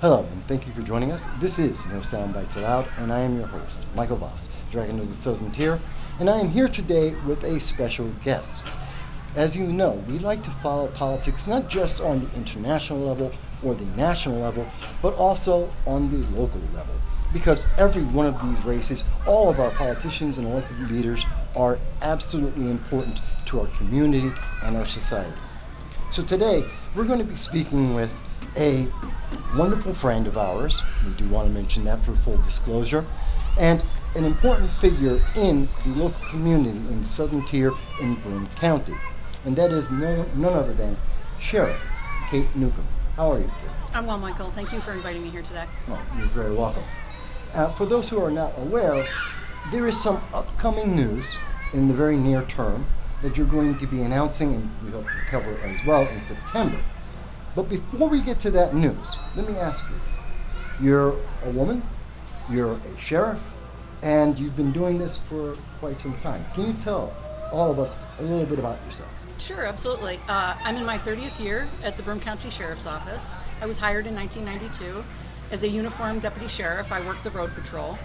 Hello, and thank you for joining us. This is No Soundbites Allowed, and I am your host, Michael Voss, Dragon of the Southern Tier, and I am here today with a special guest. As you know, we like to follow politics not just on the international level or the national level, but also on the local level. Because every one of these races, all of our politicians and elected leaders are absolutely important to our community and our society. So today, we're going to be speaking with a wonderful friend of ours, we do want to mention that for full disclosure, and an important figure in the local community in the Southern Tier in Broome County. And that is none other than Sheriff Kate Newcomb. How are you, Kate? I'm well, Michael. Thank you for inviting me here today. Oh, you're very welcome. For those who are not aware, there is some upcoming news in the very near term that you're going to be announcing, and we hope to cover as well in September. But before we get to that news, let me ask you, you're a woman, you're a sheriff, and you've been doing this for quite some time. Can you tell all of us a little bit about yourself? Sure, absolutely. I'm in my 30th year at the Broome County Sheriff's Office. I was hired in 1992. As a uniformed deputy sheriff, I worked the road patrol.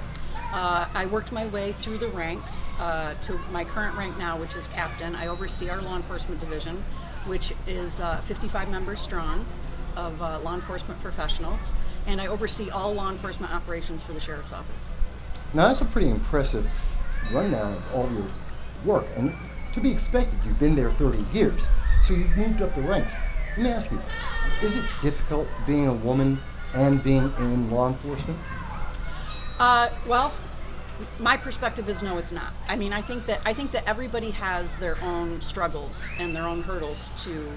I worked my way through the ranks to my current rank now, which is captain. I oversee our law enforcement division, which is 55 members strong of law enforcement professionals, and I oversee all law enforcement operations for the Sheriff's Office. Now that's a pretty impressive rundown of all your work, and to be expected, you've been there 30 years, so you've moved up the ranks. Let me ask you, is it difficult being a woman and being in law enforcement? Well, my perspective is no, it's not. I mean, I think that everybody has their own struggles and their own hurdles to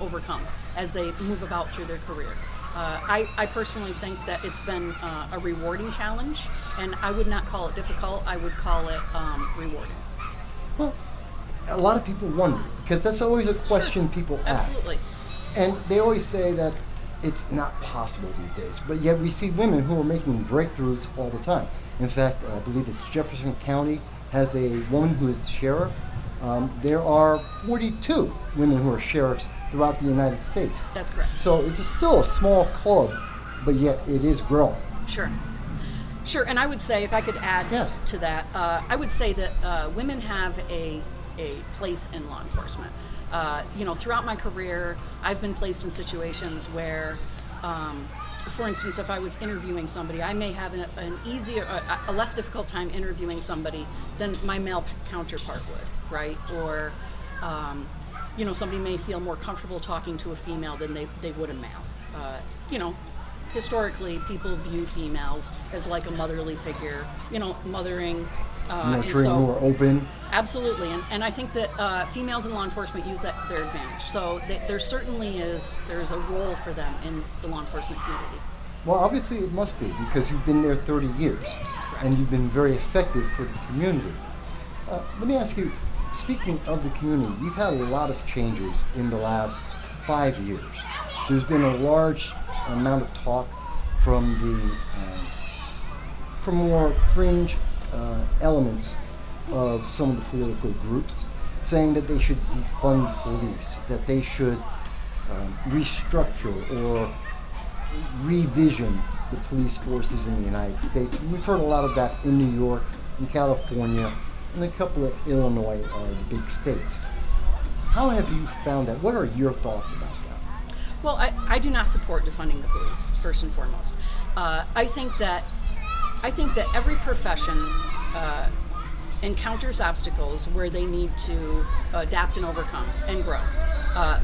overcome as they move about through their career. I personally think that it's been a rewarding challenge, and I would not call it difficult. I would call it rewarding. Well, a lot of people wonder, because that's always a question people ask. Absolutely. And they always say that it's not possible these days, but yet we see women who are making breakthroughs all the time. In fact, I believe it's Jefferson County has a woman who is sheriff. There are 42 women who are sheriffs throughout the United States. That's correct. So it's still a small club, but yet it is growing. Sure, and I would say, if I could add to that, I would say that women have a place in law enforcement. Throughout my career, I've been placed in situations where, for instance, if I was interviewing somebody, I may have a less difficult time interviewing somebody than my male counterpart would, right? Or, somebody may feel more comfortable talking to a female than they would a male. Historically, people view females as like a motherly figure, mothering. Nurturing, more open. Absolutely, and I think that females in law enforcement use that to their advantage. So there's a role for them in the law enforcement community. Well, obviously it must be, because you've been there 30 years. That's correct. And you've been very effective for the community. Let me ask you, speaking of the community, we've had a lot of changes in the last 5 years. There's been a large amount of talk from more fringe elements of some of the political groups, saying that they should defund police, that they should restructure or revision the police forces in the United States. And we've heard a lot of that in New York, in California, and a couple of Illinois are the big states. How have you found that? What are your thoughts about that? Well, I do not support defunding the police, first and foremost. I think that every profession encounters obstacles where they need to adapt and overcome and grow.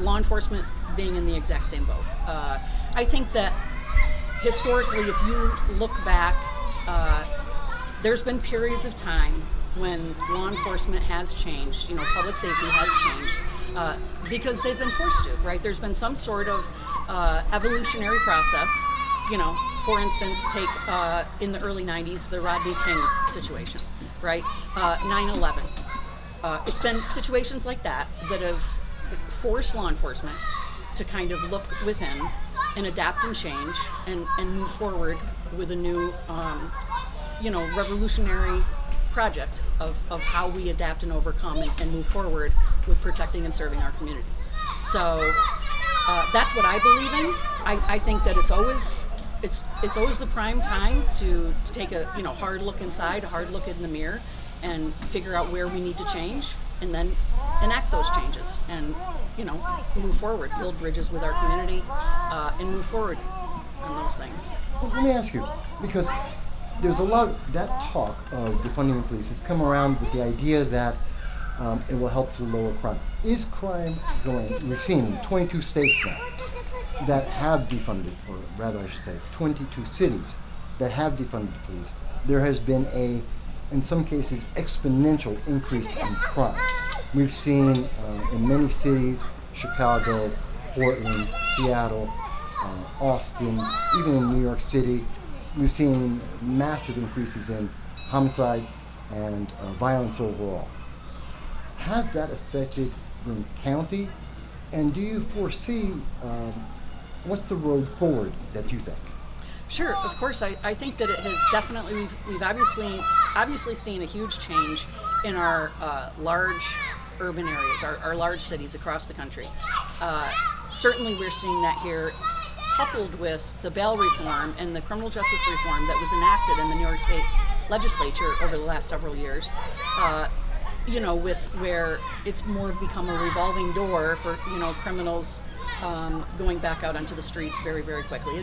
Law enforcement being in the exact same boat. I think that historically, if you look back, there's been periods of time when law enforcement has changed, public safety has changed, because they've been forced to, right? There's been some sort of evolutionary process. For instance, take in the early 90s, the Rodney King situation, right? 9/11. It's been situations like that have forced law enforcement to kind of look within and adapt and change and move forward with a new, revolutionary project of how we adapt and overcome and move forward with protecting and serving our community. So that's what I believe in. I think that it's always it's always the prime time to take a hard look inside, a hard look in the mirror, and figure out where we need to change, and then enact those changes, and move forward, build bridges with our community, and move forward on those things. Well, let me ask you, because there's a lot that talk of defunding the police has come around with the idea that it will help to lower crime. Is crime going? We've seen in 22 states now that have defunded, or rather I should say 22 cities that have defunded the police. There has been in some cases, exponential increase in crime. We've seen in many cities, Chicago, Portland, Seattle, Austin, even in New York City, we've seen massive increases in homicides and violence overall. Has that affected Broome County? And do you foresee, what's the road forward that you think? Sure, of course. I think that it has definitely, we've obviously seen a huge change in our large urban areas, our large cities across the country. Certainly we're seeing that here, coupled with the bail reform and the criminal justice reform that was enacted in the New York State legislature over the last several years. With where it's more become a revolving door for criminals going back out onto the streets very, very quickly.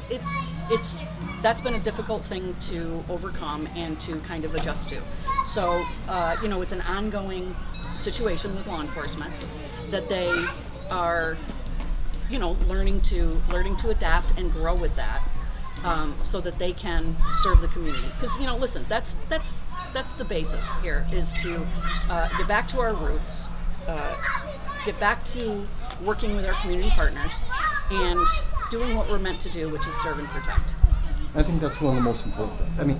That's been a difficult thing to overcome and to kind of adjust to. So it's an ongoing situation with law enforcement that they are learning to adapt and grow with that. So that they can serve the community. Because listen, that's the basis here, is to get back to our roots, get back to working with our community partners, and doing what we're meant to do, which is serve and protect. I think that's one of the most important things. I mean,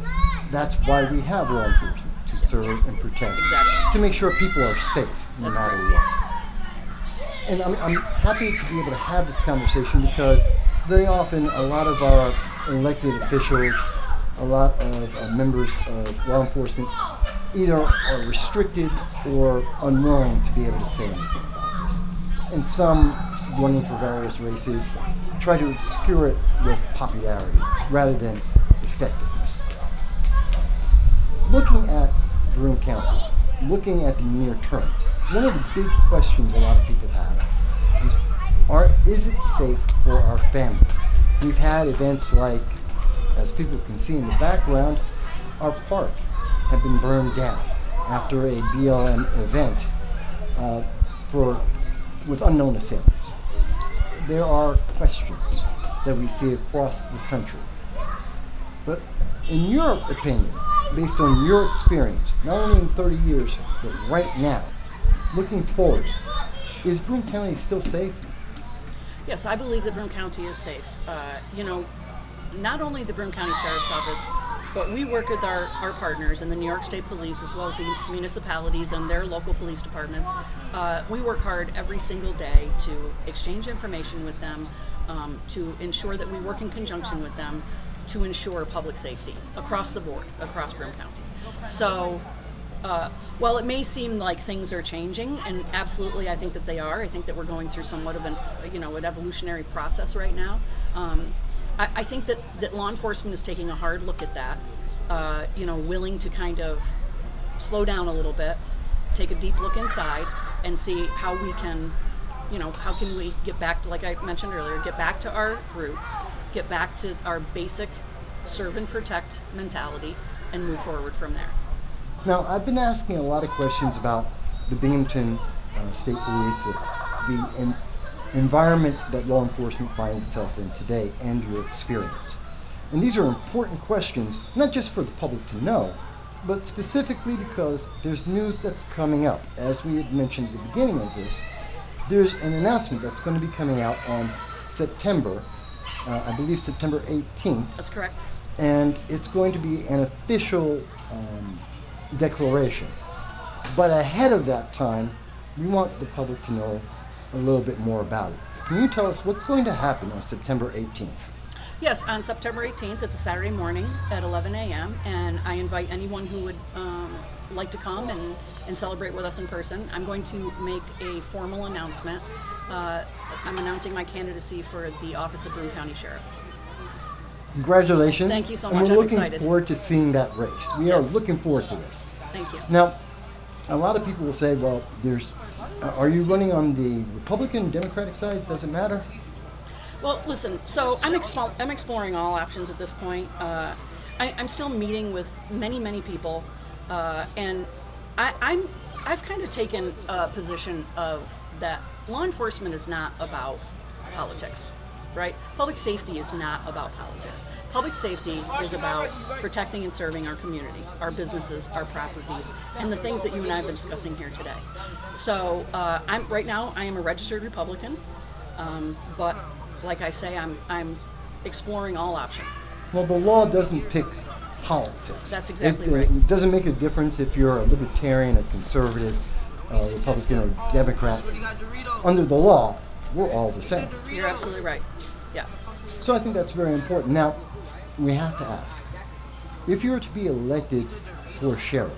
that's why we have law enforcement, to serve and protect, exactly, to make sure people are safe no matter what. And I'm happy to be able to have this conversation because very often a lot of our elected officials, a lot of members of law enforcement either are restricted or unwilling to be able to say anything about this. And some, running for various races, try to obscure it with popularity rather than effectiveness. Looking at Broome County, looking at the near term, one of the big questions a lot of people have is it safe for our families? We've had events like, as people can see in the background, our park had been burned down after a BLM event with unknown assailants. There are questions that we see across the country. But in your opinion, based on your experience, not only in 30 years, but right now, looking forward, is Broome County still safe? Yes, I believe that Broome County is safe. Not only the Broome County Sheriff's Office, but we work with our partners in the New York State Police, as well as the municipalities and their local police departments. We work hard every single day to exchange information with them, to ensure that we work in conjunction with them to ensure public safety across the board, across Broome County. So while it may seem like things are changing, and absolutely I think that they are, I think that we're going through somewhat of an evolutionary process right now. I think that law enforcement is taking a hard look at that, willing to kind of slow down a little bit, take a deep look inside, and see how we can, how can we get back to, like I mentioned earlier, get back to our roots, get back to our basic serve and protect mentality, and move forward from there. Now, I've been asking a lot of questions about the Binghamton State Police, the environment that law enforcement finds itself in today, and your experience. And these are important questions, not just for the public to know, but specifically because there's news that's coming up. As we had mentioned at the beginning of this, there's an announcement that's going to be coming out on September, I believe September 18th. That's correct. And it's going to be an official declaration. But ahead of that time, we want the public to know a little bit more about it. Can you tell us what's going to happen on September 18th? Yes, on September 18th, it's a Saturday morning at 11 a.m., and I invite anyone who would like to come and celebrate with us in person. I'm going to make a formal announcement. I'm announcing my candidacy for the office of Broome County Sheriff. Congratulations. Thank you so and much. we're I'm looking excited. forward to seeing that race. We are Yes. looking forward to this. Thank you. Now, a lot of people will say, well, are you running on the Republican, Democratic sides? Does it matter? Well, listen. So I'm exploring all options at this point. I'm still meeting with many people, and I've kind of taken a position of that law enforcement is not about politics, right? Public safety is not about politics. Public safety is about protecting and serving our community, our businesses, our properties, and the things that you and I have been discussing here today. So right now I am a registered Republican, but like I say, I'm exploring all options. Well, the law doesn't pick politics. That's exactly right. right. It doesn't make a difference if you're a libertarian, a conservative, Republican, or Democrat. Under the law, we're all the same. You're absolutely right. Yes. So I think that's very important. Now, we have to ask, if you were to be elected for sheriff,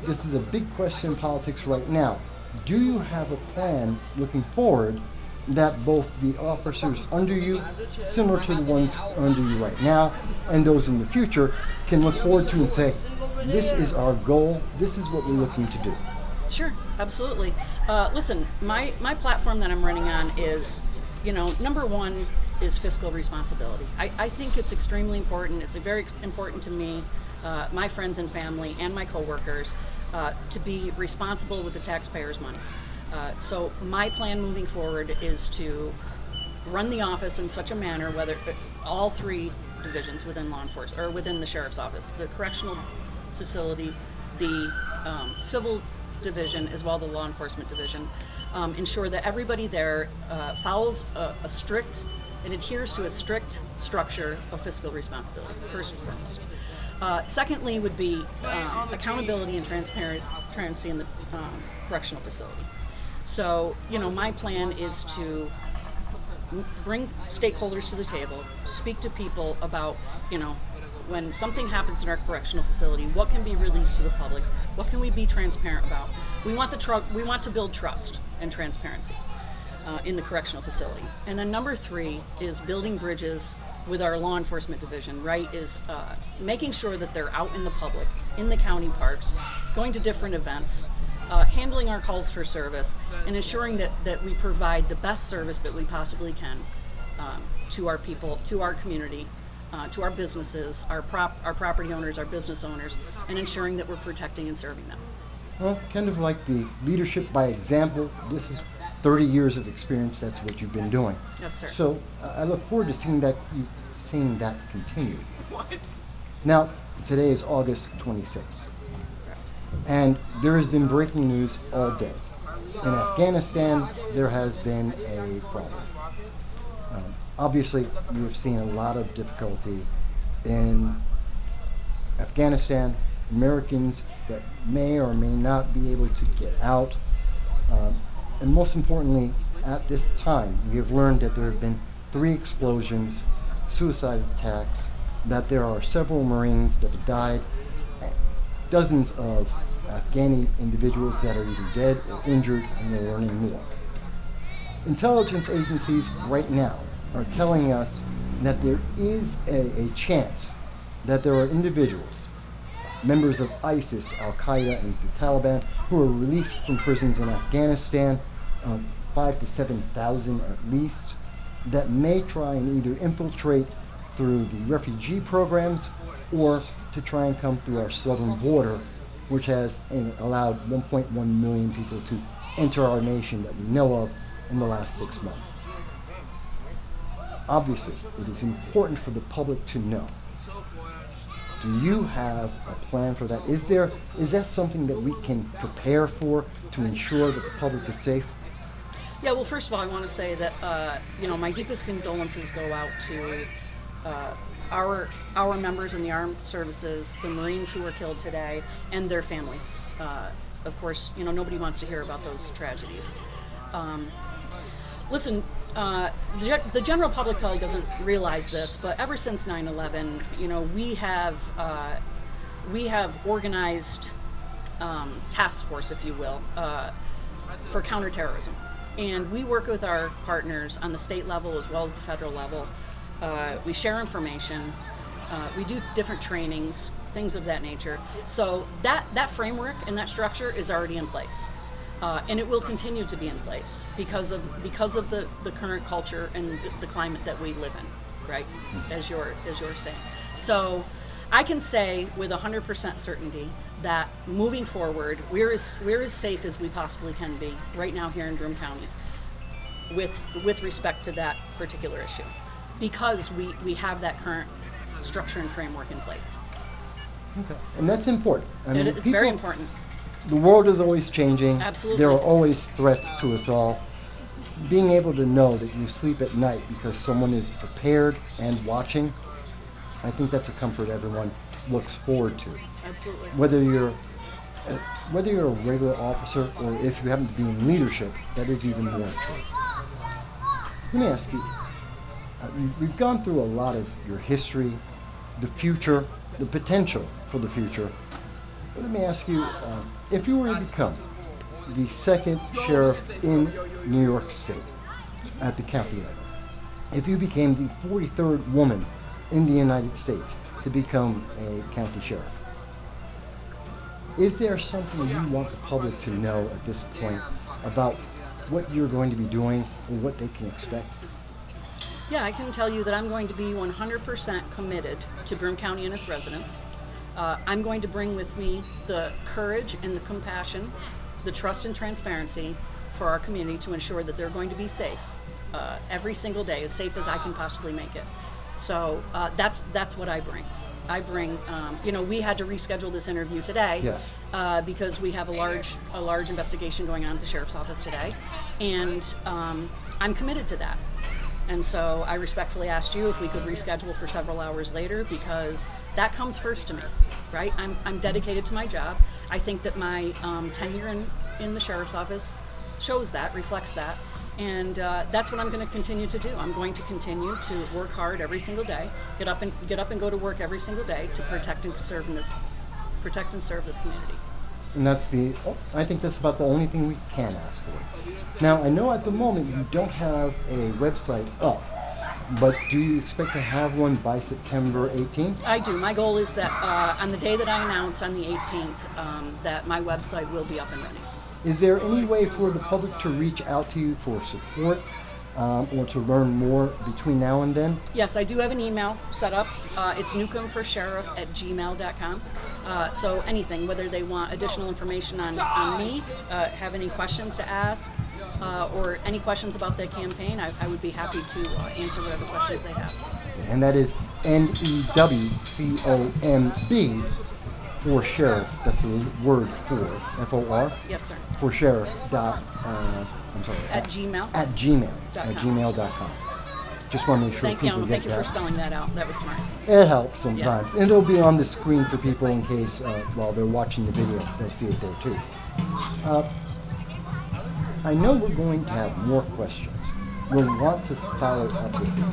this is a big question in politics right now. Do you have a plan looking forward that both the officers under you, similar to the ones under you right now, and those in the future, can look forward to and say, this is our goal, this is what we're looking to do? Sure, absolutely. Listen, my platform that I'm running on is, number one is fiscal responsibility. I think it's extremely important. It's very important to me, my friends and family, and my coworkers, to be responsible with the taxpayers' money. So my plan moving forward is to run the office in such a manner, whether all three divisions within law enforcement or within the sheriff's office, the correctional facility, the civil division, as well as the law enforcement division, ensure that everybody there follows a strict and adheres to a strict structure of fiscal responsibility, first and foremost. Secondly would be accountability and transparency in the correctional facility. So, my plan is to bring stakeholders to the table, speak to people about, when something happens in our correctional facility, what can be released to the public? What can we be transparent about? We want to build trust and transparency in the correctional facility. And then number three is building bridges with our law enforcement division, right? Is making sure that they're out in the public, in the county parks, going to different events, handling our calls for service, and ensuring that we provide the best service that we possibly can to our people, to our community, to our businesses, our property owners, our business owners, and ensuring that we're protecting and serving them. Well, kind of like the leadership by example. This is 30 years of experience. That's what you've been doing. Yes, sir. So I look forward to seeing that continue. Now, today is August 26th. And there has been breaking news all day. In Afghanistan, there has been a problem. Obviously, we've seen a lot of difficulty in Afghanistan, Americans that may or may not be able to get out. And most importantly, at this time, we have learned that there have been 3 explosions, suicide attacks, that there are several Marines that have died, dozens of Afghani individuals that are either dead or injured, and we're learning more. Intelligence agencies right now are telling us that there is a chance that there are individuals, members of ISIS, Al-Qaeda, and the Taliban, who are released from prisons in Afghanistan, 5,000 to 7,000 at least, that may try and either infiltrate through the refugee programs or to try and come through our southern border, which has allowed 1.1 million people to enter our nation that we know of in the last 6 months. Obviously, it is important for the public to know. Do you have a plan for that? Is that something that we can prepare for to ensure that the public is safe? Yeah, well, first of all, I want to say that, my deepest condolences go out to our members in the armed services, the Marines who were killed today, and their families. Of course, nobody wants to hear about those tragedies. Listen, the general public probably doesn't realize this, but ever since 9/11, we have organized task force, if you will, for counterterrorism. And we work with our partners on the state level as well as the federal level We share information. We do different trainings, things of that nature. So that framework and that structure is already in place. And it will continue to be in place because of the current culture and the climate that we live in, right? As you're saying. So I can say with 100% certainty that moving forward, we're as safe as we possibly can be right now here in Broome County with respect to that particular issue, because we have that current structure and framework in place. Okay, and that's important. I mean, It's very important. The world is always changing. Absolutely. There are always threats to us all. Being able to know that you sleep at night because someone is prepared and watching, I think that's a comfort everyone looks forward to. Absolutely. Whether you're a regular officer or if you happen to be in leadership, that is even more true. Let me ask you, we've gone through a lot of your history, the future, the potential for the future. Let me ask you, if you were to become the second sheriff in New York State at the county level, if you became the 43rd woman in the United States to become a county sheriff, is there something you want the public to know at this point about what you're going to be doing or what they can expect? Yeah, I can tell you that I'm going to be 100% committed to Broome County and its residents. I'm going to bring with me the courage and the compassion, the trust and transparency for our community to ensure that they're going to be safe every single day, as safe as I can possibly make it. So that's what I bring. I bring, we had to reschedule this interview today. Yes. Because we have a large investigation going on at the sheriff's office today, and I'm committed to that. And so I respectfully asked you if we could reschedule for several hours later, because that comes first to me, right? I'm dedicated to my job. I think that my tenure in the sheriff's office shows that, reflects that. And that's what I'm going to continue to do. I'm going to continue to work hard every single day, get up and go to work every single day to protect and serve this community. And I think that's about the only thing we can ask for. Now, I know at the moment you don't have a website up, but do you expect to have one by September 18th? I do. My goal is that on the day that I announce on the 18th, that my website will be up and running. Is there any way for the public to reach out to you for support or to learn more between now and then? Yes, I do have an email set up. It's newcombforsheriff@gmail.com. So anything, whether they want additional information on me, have any questions to ask, or any questions about the campaign, I would be happy to answer whatever questions they have. And that is NEWCOMB for sheriff. That's the word for FOR. Yes, sir. For sheriff. At Gmail. At gmail.com. Just want to make sure people get that. Thank you for spelling that out. That was smart. It helps sometimes. And it'll be on the screen for people in case while they're watching the video, they'll see it there too. I know we're going to have more questions. We'll want to follow up with you.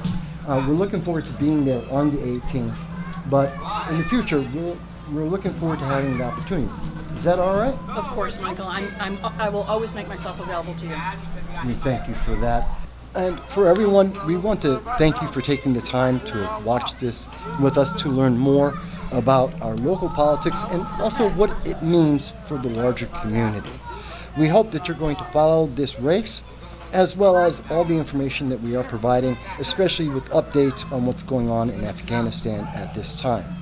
We're looking forward to being there on the 18th, but in the future, we're looking forward to having the opportunity. Is that all right? Of course, Michael. I will always make myself available to you. We thank you for that. And for everyone, we want to thank you for taking the time to watch this with us to learn more about our local politics and also what it means for the larger community. We hope that you're going to follow this race as well as all the information that we are providing, especially with updates on what's going on in Afghanistan at this time.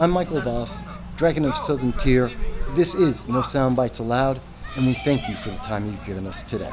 I'm Michael Voss, Dragon of Southern Tier. This is No Soundbites Allowed, and we thank you for the time you've given us today.